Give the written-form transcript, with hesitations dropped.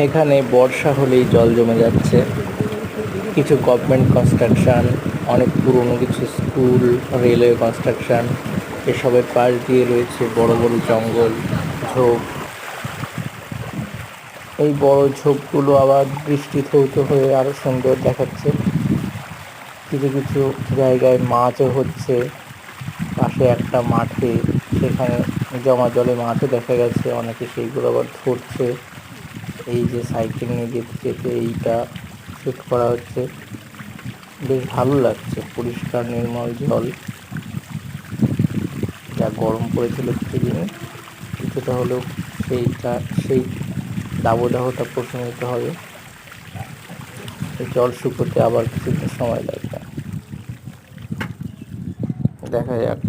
এখানে বর্ষা হলেই জল জমে যাচ্ছে। কিছু গভর্নমেন্ট কনস্ট্রাকশন, অনেক পুরনো কিছু স্কুল, রেলওয়ে কনস্ট্রাকশন, এসবের পাশ দিয়ে রয়েছে বড় বড় জঙ্গল, ঝোপ। এই বড় ঝোপগুলো আবার বৃষ্টি ধৌত হয়ে আরো সুন্দর দেখাচ্ছে। কিছু কিছু জায়গায় মাছও হচ্ছে। পাশে একটা মাঠে, সেখানে জমা জলে মাছও দেখা গেছে, অনেকে সেইগুলো আবার ধরছে। এই যে সাইকেল নিয়ে যেতে যেতে এইটা শ্যুট করা হচ্ছে। বেশ ভালো লাগছে, পরিষ্কার নির্মল জল। যা গরম পড়েছিল কিছুদিনে, কিছুটা হলেও সেই দাবদাহটা প্রশমিত হবে। এই জল শুকোতে আবার কিছুদিন সময় লাগবে, দেখা যাক।